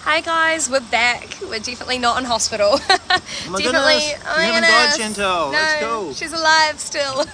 Hi guys, we're back. We're definitely not in hospital. Oh my goodness, you haven't died, Chantal. No, That's cool. she's alive still.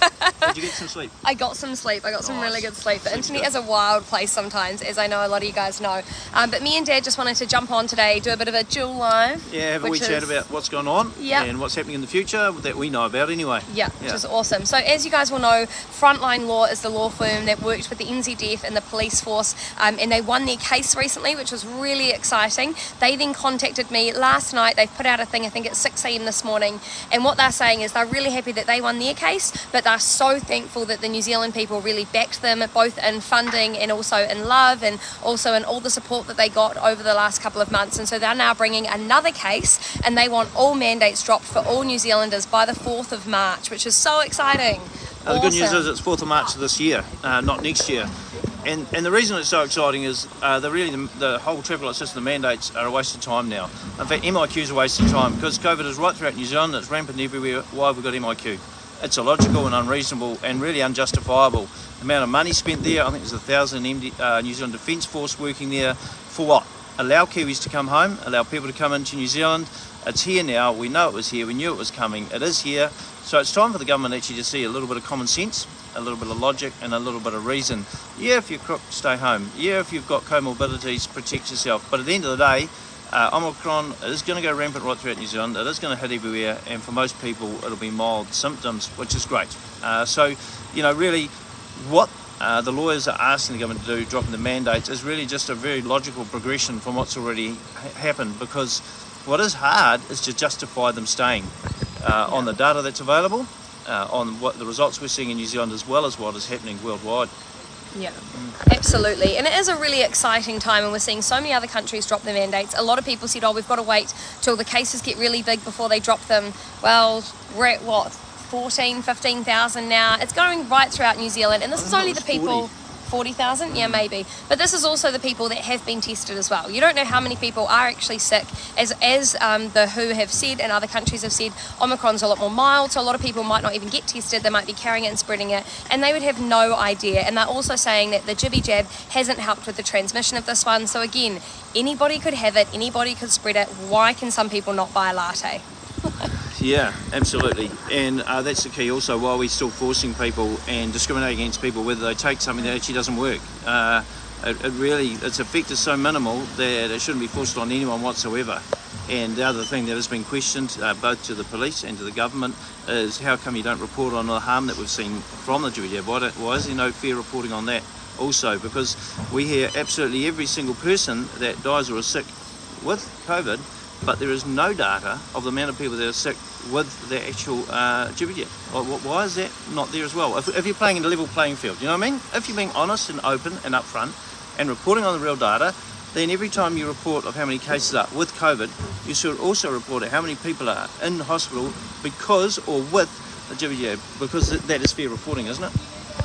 Did you get some sleep? I got some sleep. I got some really good sleep. The Sleep's internet good. is a wild place sometimes, as I know a lot of you guys know. But me and Dad just wanted to jump on today, do a bit of a dual live. Yeah, have a wee which chat is- about what's going on Yep. and what's happening in the future that we know about anyway. Yeah, which is awesome. So as you guys will know, Frontline Law is the law firm that worked with the NZDF and the police force, and they won their case recently, which was really exciting. They then contacted me last night. They've put out a thing, I think at 6 a.m. this morning, and what they're saying is they're really happy that they won their case, but they're so thankful that the New Zealand people really backed them, both in funding and also in love, and also in all the support that they got over the last couple of months. And so they're now bringing another case, and they want all mandates dropped for all New Zealanders by the 4th of March, which is so exciting. The good news Awesome. is it's 4th of March of this year, not next year. And the reason it's so exciting is the whole traffic light system, the mandates are a waste of time now. In fact, MIQ is a waste of time because COVID is right throughout New Zealand, it's rampant everywhere. Why have we got MIQ? It's illogical and unreasonable and really unjustifiable. The amount of money spent there, I think there's 1,000 New Zealand Defence Force working there. For what? Allow Kiwis to come home, allow people to come into New Zealand. It's here now, we know it was here, we knew it was coming, it is here. So it's time for the government actually to see a little bit of common sense, a little bit of logic and a little bit of reason. Yeah, if you're crook, stay home. Yeah, if you've got comorbidities, protect yourself. But at the end of the day, Omicron is going to go rampant right throughout New Zealand. It is going to hit everywhere, and for most people it'll be mild symptoms, which is great. So, really what the lawyers are asking the government to do, dropping the mandates, is really just a very logical progression from what's already happened, because what is hard is to justify them staying on the data that's available, on what the results we're seeing in New Zealand, as well as what is happening worldwide. Yeah, absolutely. And it is a really exciting time, and we're seeing so many other countries drop their mandates. A lot of people said, we've got to wait till the cases get really big before they drop them. Well, we're at what, 14, 15,000 now. It's going right throughout New Zealand, and this is only the people... 40,000? Yeah, maybe. But this is also the people that have been tested as well. You don't know how many people are actually sick. As the WHO have said and other countries have said, Omicron's a lot more mild, so a lot of people might not even get tested. They might be carrying it and spreading it, and they would have no idea. And they're also saying that the jibby jab hasn't helped with the transmission of this one. So again, anybody could have it, anybody could spread it. Why can some people not buy a latte? Yeah, absolutely, and that's the key also, why we're still forcing people and discriminating against people whether they take something that actually doesn't work. Its effect is so minimal that it shouldn't be forced on anyone whatsoever. And the other thing that has been questioned, both to the police and to the government, is how come you don't report on the harm that we've seen from the jibby jab? Why is there no fair reporting on that also? Because we hear absolutely every single person that dies or is sick with COVID, but there is no data of the amount of people that are sick with the actual jibby jab. Why is that not there as well? If you're playing in a level playing field, you know what I mean? If you're being honest and open and upfront and reporting on the real data, then every time you report of how many cases are with COVID, you should also report how many people are in hospital because or with the jibby jab, because that is fair reporting, isn't it?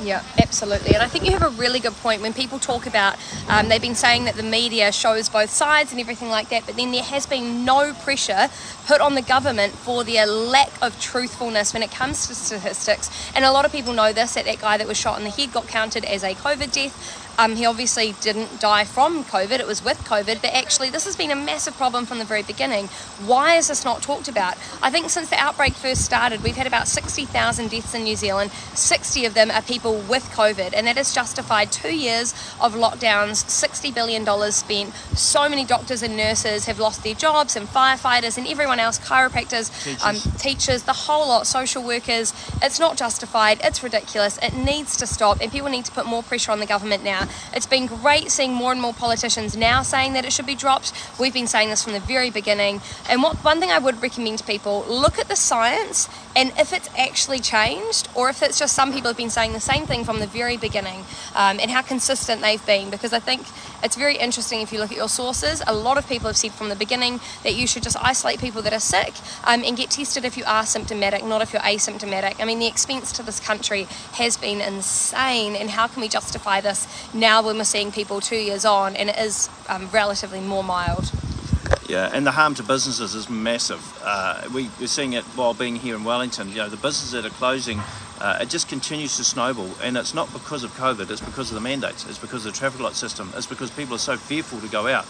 Yeah, absolutely. And I think you have a really good point when people talk about, they've been saying that the media shows both sides and everything like that, but then there has been no pressure put on the government for their lack of truthfulness when it comes to statistics. And a lot of people know this, that guy that was shot in the head got counted as a COVID death. He obviously didn't die from COVID, it was with COVID, but actually this has been a massive problem from the very beginning. Why is this not talked about? I think since the outbreak first started, we've had about 60,000 deaths in New Zealand. 60 of them are people with COVID, and that has justified 2 years of lockdowns, $60 billion spent. So many doctors and nurses have lost their jobs, and firefighters and everyone else, chiropractors, teachers, the whole lot, social workers. It's not justified, it's ridiculous, it needs to stop, and people need to put more pressure on the government now. It's been great seeing more and more politicians now saying that it should be dropped. We've been saying this from the very beginning. And one thing I would recommend to people, look at the science, and if it's actually changed, or if it's just some people have been saying the same thing from the very beginning, and how consistent they've been. Because I think it's very interesting if you look at your sources. A lot of people have said from the beginning that you should just isolate people that are sick and get tested if you are symptomatic, not if you're asymptomatic. I mean, the expense to this country has been insane, and how can we justify this now when we're seeing people 2 years on and it is relatively more mild? Yeah, and the harm to businesses is massive. We're seeing it while being here in Wellington. The businesses that are closing It just continues to snowball, and it's not because of COVID, it's because of the mandates, it's because of the traffic light system, it's because people are so fearful to go out.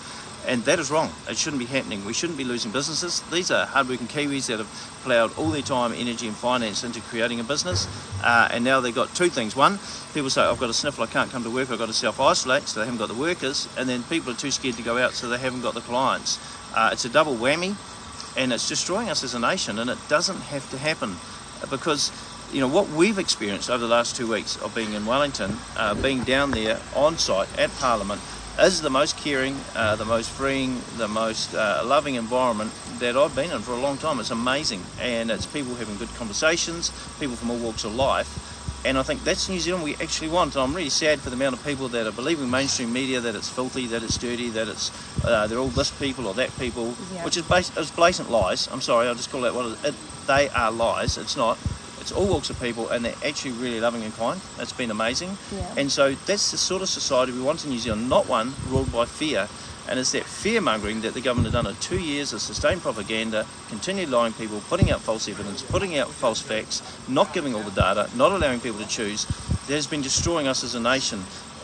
And that is wrong. It shouldn't be happening. We shouldn't be losing businesses. These are hardworking Kiwis that have ploughed all their time, energy and finance into creating a business, and now they've got two things. One, people say, I've got a sniffle, I can't come to work, I've got to self-isolate, so they haven't got the workers, and then people are too scared to go out, so they haven't got the clients. It's a double whammy, and it's destroying us as a nation, and it doesn't have to happen, because you know what we've experienced over the last 2 weeks of being in Wellington, being down there on site at Parliament, is the most caring, the most freeing, the most loving environment that I've been in for a long time. It's amazing, and it's people having good conversations, people from all walks of life, and I think that's New Zealand we actually want. And I'm really sad for the amount of people that are believing mainstream media that it's filthy, that it's dirty, that it's they're all this people or that people, which is blatant lies. I'm sorry, I'll just call that what it is. They are lies. It's not. It's all walks of people, and they're actually really loving and kind. It's been amazing. And so that's the sort of society we want in New Zealand, not one ruled by fear. And it's that fear-mongering that the government have done in 2 years of sustained propaganda, continued lying people, putting out false evidence, putting out false facts, not giving all the data, not allowing people to choose, that has been destroying us as a nation.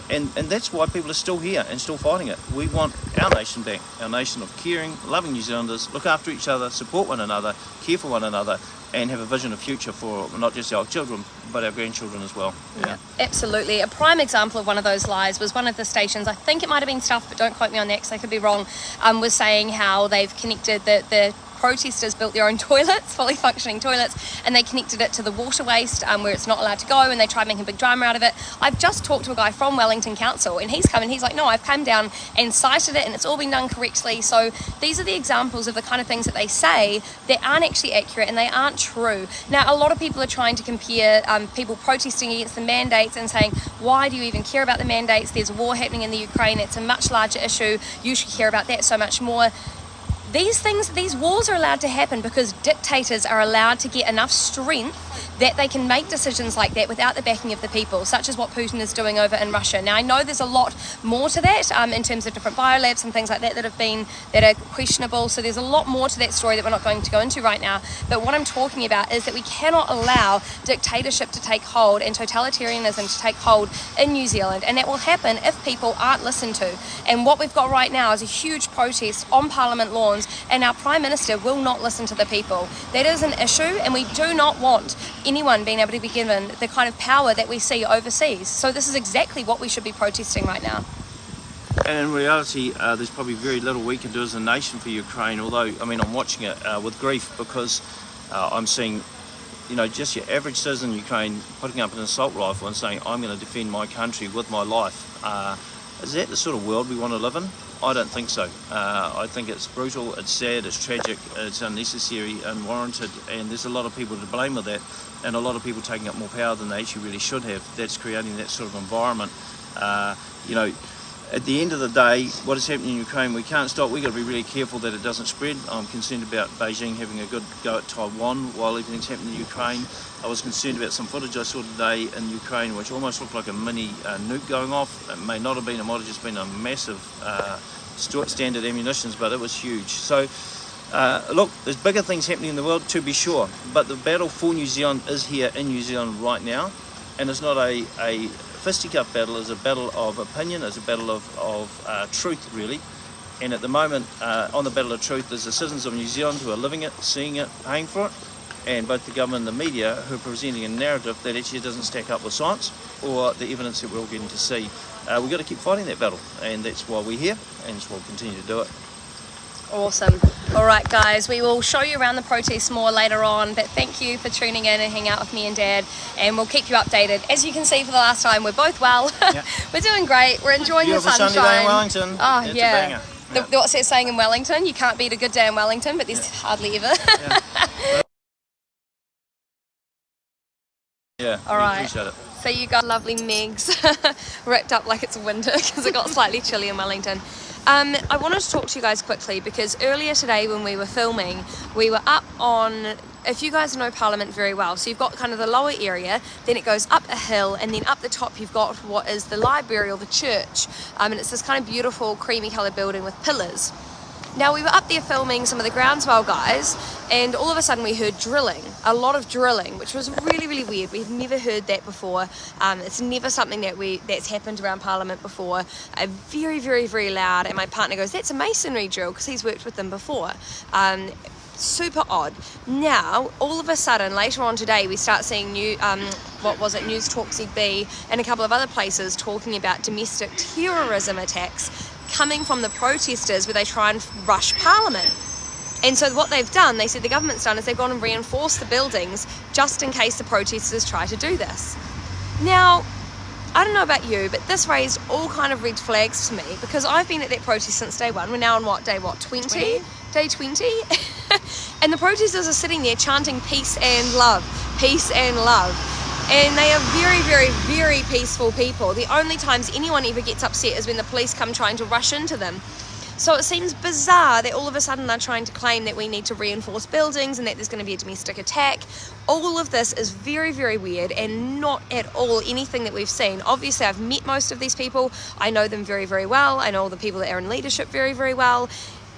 And that's why people are still here and still fighting it. We want our nation back, our nation of caring, loving New Zealanders, look after each other, support one another, care for one another, and have a vision of future for not just our children, but our grandchildren as well. Yeah, absolutely. A prime example of one of those lies was one of the stations, I think it might have been Stuff, but don't quote me on that because I could be wrong, was saying how they've connected the protesters built their own toilets, fully functioning toilets, and they connected it to the water waste where it's not allowed to go, and they tried making a big drama out of it. I've just talked to a guy from Wellington Council, and he's come and he's like, no, I've come down and cited it, and it's all been done correctly. So these are the examples of the kind of things that they say that aren't actually accurate and they aren't true. Now, a lot of people are trying to compare people protesting against the mandates and saying, why do you even care about the mandates? There's a war happening in the Ukraine. It's a much larger issue. You should care about that so much more. These wars are allowed to happen because dictators are allowed to get enough strength that they can make decisions like that without the backing of the people, such as what Putin is doing over in Russia. Now, I know there's a lot more to that in terms of different biolabs and things like that that are questionable. So there's a lot more to that story that we're not going to go into right now. But what I'm talking about is that we cannot allow dictatorship to take hold and totalitarianism to take hold in New Zealand. And that will happen if people aren't listened to. And what we've got right now is a huge protest on Parliament lawns, and our Prime Minister will not listen to the people. That is an issue, and we do not want anyone being able to be given the kind of power that we see overseas. So this is exactly what we should be protesting right now. And in reality, there's probably very little we can do as a nation for Ukraine, although, I mean, I'm watching it with grief because I'm seeing, you know, just your average citizen in Ukraine putting up an assault rifle and saying, I'm going to defend my country with my life. Is that the sort of world we want to live in? I don't think so. I think it's brutal, it's sad, it's tragic, it's unnecessary, unwarranted, and there's a lot of people to blame with that, and a lot of people taking up more power than they actually really should have. That's creating that sort of environment. You know, at the end of the day, what is happening in Ukraine, we can't stop. We've got to be really careful that it doesn't spread. I'm concerned about Beijing having a good go at Taiwan while everything's happening in Ukraine. I was concerned about some footage I saw today in Ukraine, which almost looked like a mini nuke going off. It may not have been, it might have just been a massive standard ammunitions, but it was huge. So, look, there's bigger things happening in the world, to be sure, but the battle for New Zealand is here in New Zealand right now, and it's not a fisticuff battle. It's a battle of opinion, it's a battle of truth, really. And at the moment, on the battle of truth, there's the citizens of New Zealand who are living it, seeing it, paying for it, and both the government and the media who are presenting a narrative that actually doesn't stack up with science or the evidence that we're all getting to see. We've got to keep fighting that battle, and that's why we're here, and that's why we'll continue to do it. Awesome. All right, guys, we will show you around the protest more later on, but thank you for tuning in and hanging out with me and Dad, and we'll keep you updated. As you can see for the last time, we're both well. Yeah. We're doing great. We're enjoying Beautiful the sunshine. Sunny day in Wellington. Oh, it's yeah. a banger. Yeah. What's that saying in Wellington? You can't beat a good day in Wellington, but there's hardly ever. Yeah, all right. Appreciate it. So you got lovely Megs wrapped up like it's winter because it got slightly chilly in Wellington. I wanted to talk to you guys quickly because earlier today when we were filming, we were up on, if you guys know Parliament very well, so you've got kind of the lower area, then it goes up a hill, and then up the top you've got what is the library or the church, and it's this kind of beautiful creamy coloured building with pillars. Now, we were up there filming some of the groundswell guys, and all of a sudden we heard drilling, a lot of drilling, which was really, really weird. We've never heard that before. It's never something that's happened around Parliament before. Very, very, very loud, and my partner goes, that's a masonry drill, because he's worked with them before. Super odd. Now, all of a sudden, later on today, we start seeing News Talk ZB and a couple of other places talking about domestic terrorism attacks coming from the protesters where they try and rush Parliament. And so what they've done, they said the government's done, is they've gone and reinforced the buildings just in case the protesters try to do this. Now, I don't know about you, but this raised all kind of red flags to me, because I've been at that protest since day one. We're now on day 20? Day 20. And the protesters are sitting there chanting peace and love, peace and love. And they are very, very, very peaceful people. The only times anyone ever gets upset is when the police come trying to rush into them. So it seems bizarre that all of a sudden they're trying to claim that we need to reinforce buildings and that there's going to be a domestic attack. All of this is very, very weird and not at all anything that we've seen. Obviously, I've met most of these people. I know them very, very well. I know all the people that are in leadership very, very well.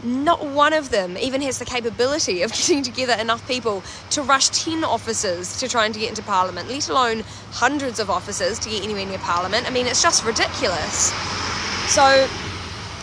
Not one of them even has the capability of getting together enough people to rush 10 officers to try and get into Parliament, let alone hundreds of officers to get anywhere near Parliament. I mean, it's just ridiculous. So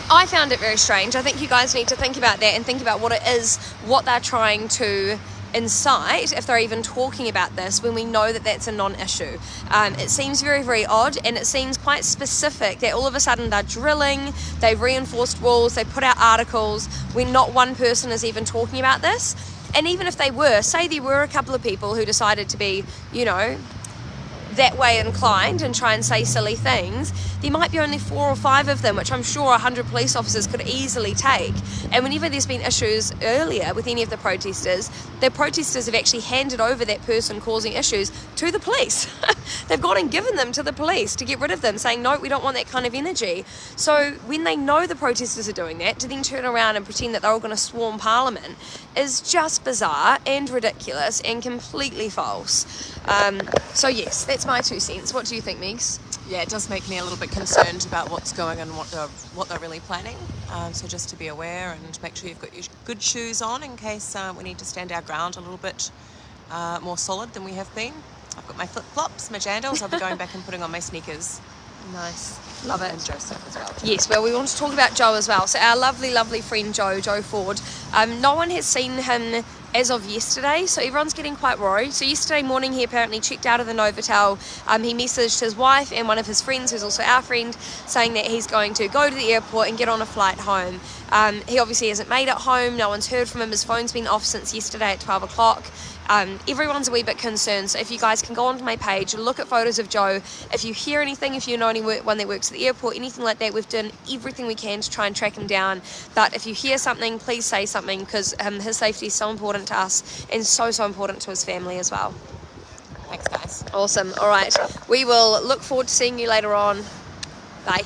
I found it very strange. I think you guys need to think about that and think about what it is, what they're trying to incite, if they're even talking about this when we know that that's a non-issue. It seems very, very odd, and it seems quite specific that all of a sudden they're drilling, they've reinforced walls, they put out articles when not one person is even talking about this. And even if they were, say there were a couple of people who decided to be, you know, that way inclined and try and say silly things, there might be only 4 or 5 of them, which I'm sure 100 police officers could easily take. And whenever there's been issues earlier with any of the protesters have actually handed over that person causing issues to the police. They've gone and given them to the police to get rid of them, saying, no, we don't want that kind of energy. So when they know the protesters are doing that, to then turn around and pretend that they're all going to swarm Parliament is just bizarre and ridiculous and completely false. So yes, that's my 2 cents. What do you think, Megs? Yeah, it does make me a little bit concerned about what's going on and what they're really planning. So just to be aware and make sure you've got your good shoes on in case we need to stand our ground a little bit more solid than we have been. I've got my flip-flops, my jandals. I'll be going back and putting on my sneakers. Nice. Love it. And Joseph as well. Yes, well, we want to talk about Joe as well. So our lovely, lovely friend Joe Ford, no one has seen him as of yesterday, so everyone's getting quite worried. So yesterday morning he apparently checked out of the Novotel. He messaged his wife and one of his friends, who's also our friend, saying that he's going to go to the airport and get on a flight home. He obviously hasn't made it home. No one's heard from him. His phone's been off since yesterday at 12 o'clock. Everyone's a wee bit concerned, so if you guys can go onto my page, look at photos of Joe. If you hear anything, if you know anyone that works at the airport, anything like that, we've done everything we can to try and track him down. But if you hear something, please say something, because his safety is so important to us and so important to his family as well. Thanks, guys. Awesome. All right, we will look forward to seeing you later on. Bye.